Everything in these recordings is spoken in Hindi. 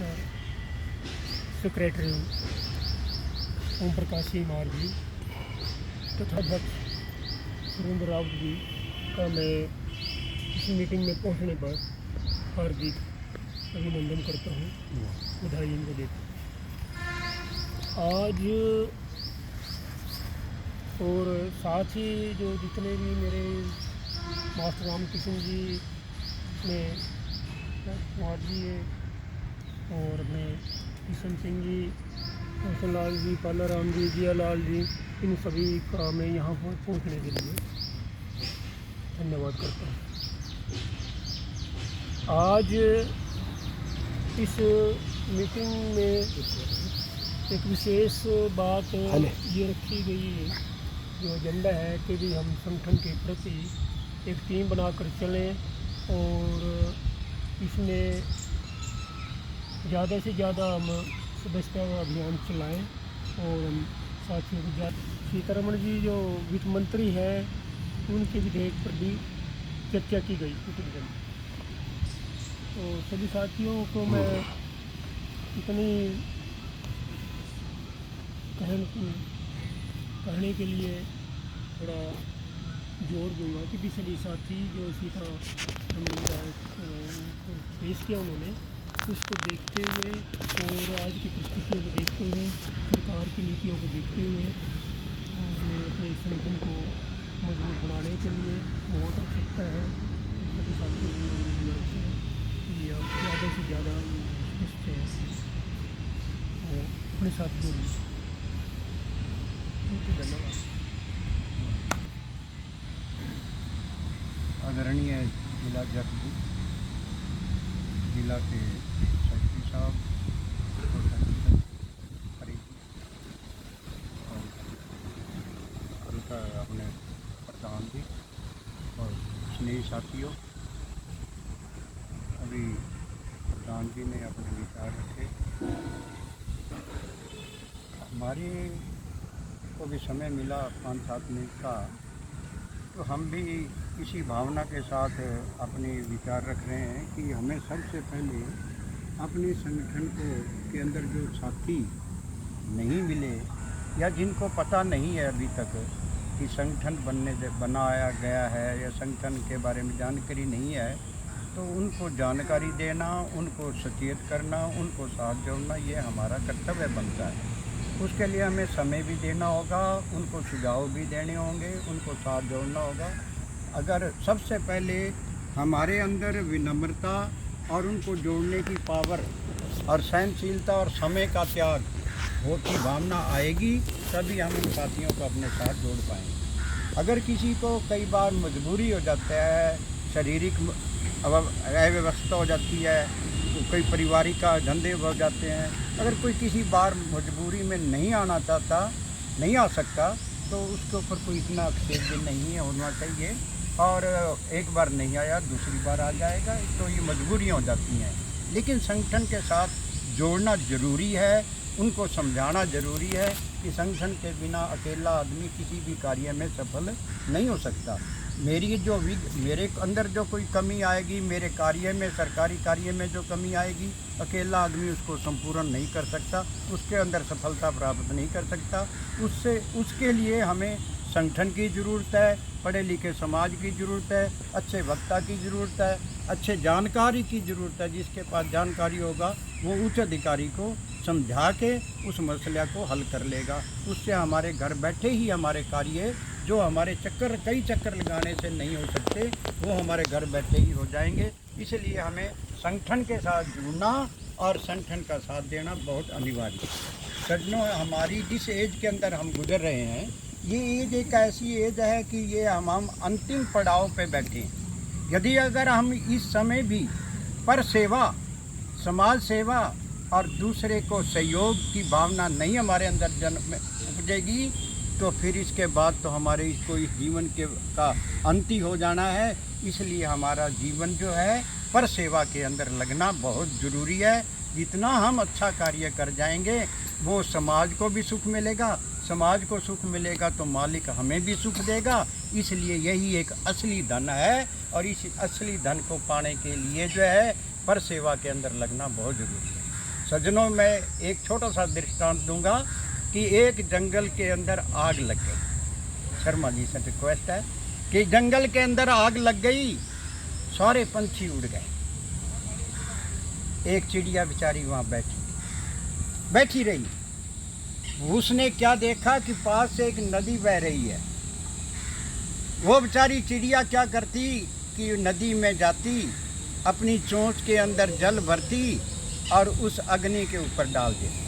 मिस्टर सेक्रेटरी ओम प्रकाश सिंह मार जी तथा अध्यक्ष सुरेंद्र रावत जी का मैं इस मीटिंग में पहुंचने पर हार्दिक अभिनंदन करता हूं, बधाई इनको देता हूं। आज और साथ ही जो जितने भी मेरे मास्टर रामकिशन जी ने कुमार जी है और अपने किशन सिंह जी, रोशन लाल जी, पाला राम जी, जियालाल जी, इन सभी का मैं यहाँ पर पहुँचने के लिए धन्यवाद करता हूँ। आज इस मीटिंग में एक विशेष बात ये रखी गई है, जो एजेंडा है कि भी हम संगठन के प्रति एक टीम बनाकर चलें और इसमें ज़्यादा से ज़्यादा हम सदस्यता अभियान चलाएं। और हम साथियों को सीतारमण जी जो वित्त मंत्री है उनके विधेयक पर भी चर्चा की गई मीटिंग में। तो सभी साथियों को मैं इतनी कहने के लिए थोड़ा जोर दूंगा कि पिछले साथी जो सीधा पेश किया उन्होंने, उसको देखते हुए और आज की परिस्थितियों को देखते हुए, सरकार की नीतियों को देखते हुए हमें अपने संगठन को मजबूत बनाने के लिए बहुत आवश्यकता है। सभी साथियों की कि आप ज़्यादा से ज़्यादा अपने साथ जोड़िए। धन्यवाद। आदरणीय जिलाध्यक्ष जी, जिला के सेक्रेटरी साहब, और उनका अपने प्रधान जी और स्नेही साथियों, अभी प्रधान जी ने अपने विचार रखे। हमारे को भी समय मिला 5-7 मिनट का, तो हम भी इसी भावना के साथ अपने विचार रख रहे हैं कि हमें सबसे पहले अपने संगठन के अंदर जो साथी नहीं मिले या जिनको पता नहीं है अभी तक कि संगठन बनाया गया है या संगठन के बारे में जानकारी नहीं है, तो उनको जानकारी देना, उनको सचेत करना, उनको साथ जोड़ना, ये हमारा कर्तव्य बनता है। उसके लिए हमें समय भी देना होगा, उनको सुझाव भी देने होंगे, उनको साथ जोड़ना होगा। अगर सबसे पहले हमारे अंदर विनम्रता और उनको जोड़ने की पावर और सहनशीलता और समय का त्याग वो की भावना आएगी, तभी हम उन साथियों को अपने साथ जोड़ पाएंगे। अगर किसी को कई बार मजबूरी हो जाता है, शारीरिक अव्यवस्था हो जाती है, कोई पारिवारिक का धंधे हो जाते हैं, अगर कोई किसी बार मजबूरी में नहीं आना चाहता, नहीं आ सकता, तो उसके ऊपर कोई इतना आक्षेप भी नहीं होना चाहिए। और एक बार नहीं आया, दूसरी बार आ जाएगा, तो ये मजबूरियाँ हो जाती हैं। लेकिन संगठन के साथ जोड़ना ज़रूरी है, उनको समझाना ज़रूरी है कि संगठन के बिना अकेला आदमी किसी भी कार्य में सफल नहीं हो सकता। मेरे अंदर जो कोई कमी आएगी, मेरे कार्य में, सरकारी कार्य में जो कमी आएगी, अकेला आदमी उसको संपूर्ण नहीं कर सकता, उसके अंदर सफलता प्राप्त नहीं कर सकता। उसके लिए हमें संगठन की ज़रूरत है, पढ़े लिखे समाज की ज़रूरत है, अच्छे वक्ता की ज़रूरत है, अच्छे जानकारी की ज़रूरत है। जिसके पास जानकारी होगा वो उच्च अधिकारी को समझा के उस मसले को हल कर लेगा। उससे हमारे घर बैठे ही हमारे कार्य जो हमारे कई चक्कर लगाने से नहीं हो सकते, वो हमारे घर बैठे ही हो जाएंगे। इसलिए हमें संगठन के साथ जुड़ना और संगठन का साथ देना बहुत अनिवार्य है। सज्जनों, हमारी जिस एज के अंदर हम गुजर रहे हैं, ये एज एक ऐसी एज है कि ये हम अंतिम पड़ाव पे बैठे हैं। यदि अगर हम इस समय भी पर सेवा, समाज सेवा और दूसरे को सहयोग की भावना नहीं हमारे अंदर जन्म उपजेगी, तो फिर इसके बाद तो हमारे कोई जीवन का अंत ही हो जाना है। इसलिए हमारा जीवन जो है पर सेवा के अंदर लगना बहुत ज़रूरी है। जितना हम अच्छा कार्य कर जाएंगे, वो समाज को भी सुख मिलेगा, समाज को सुख मिलेगा तो मालिक हमें भी सुख देगा। इसलिए यही एक असली धन है, और इस असली धन को पाने के लिए जो है पर सेवा के अंदर लगना बहुत ज़रूरी है। सज्जनों, मैं एक छोटा सा दृष्टांत दूंगा कि एक जंगल के अंदर आग लग गई। शर्मा जी से रिक्वेस्ट है कि जंगल के अंदर आग लग गई, सारे पंछी उड़ गए, एक चिड़िया बेचारी वहाँ बैठी रही। उसने क्या देखा कि पास से एक नदी बह रही है। वो बेचारी चिड़िया क्या करती कि नदी में जाती, अपनी चोंच के अंदर जल भरती और उस अग्नि के ऊपर डाल देती।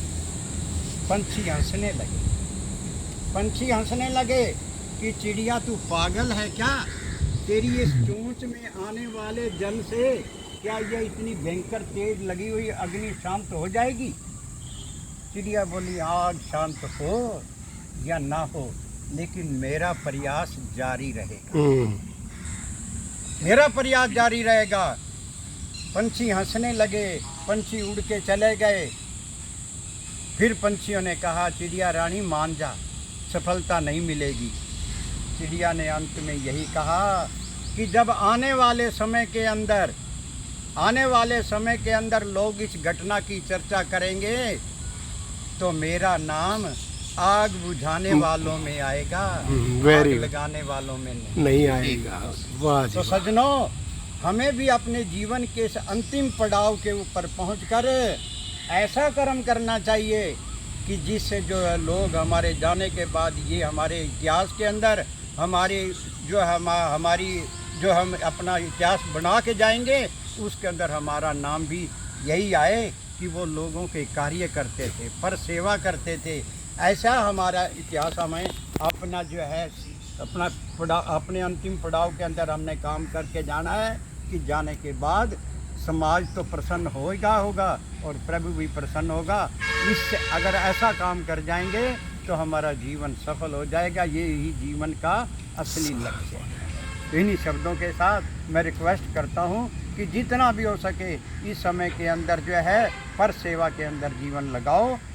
पंछी हंसने लगे कि चिड़िया तू पागल है क्या, तेरी इस चोंच में आने वाले जल से क्या यह इतनी भयंकर तेज लगी हुई अग्नि शांत हो जाएगी? चिड़िया बोली, आग शांत हो या ना हो, लेकिन मेरा प्रयास जारी रहेगा, मेरा प्रयास जारी रहेगा। पंछी हंसने लगे, पंछी उड़ के चले गए। फिर पंछियों ने कहा, चिड़िया रानी मान जा, सफलता नहीं मिलेगी। चिड़िया ने अंत में यही कहा कि जब आने वाले समय के अंदर लोग इस घटना की चर्चा करेंगे तो मेरा नाम आग बुझाने वालों में आएगा, आग लगाने वालों में नहीं आएगा। वाह। तो सज्जनों, हमें भी अपने जीवन के इस अंतिम पड़ाव के ऊपर पहुंचकर ऐसा कर्म करना चाहिए कि जिससे जो है लोग हमारे जाने के बाद ये हमारे इतिहास के अंदर हम अपना इतिहास बना के जाएंगे, उसके अंदर हमारा नाम भी यही आए कि वो लोगों के कार्य करते थे, पर सेवा करते थे। ऐसा हमारा इतिहास हमें अपना जो है अपने अंतिम पड़ाव के अंदर हमने काम करके जाना है कि जाने के बाद समाज तो प्रसन्न होगा और प्रभु भी प्रसन्न होगा। इससे अगर ऐसा काम कर जाएंगे तो हमारा जीवन सफल हो जाएगा। ये ही जीवन का असली लक्ष्य है। इन्हीं शब्दों के साथ मैं रिक्वेस्ट करता हूँ कि जितना भी हो सके इस समय के अंदर जो है पर सेवा के अंदर जीवन लगाओ।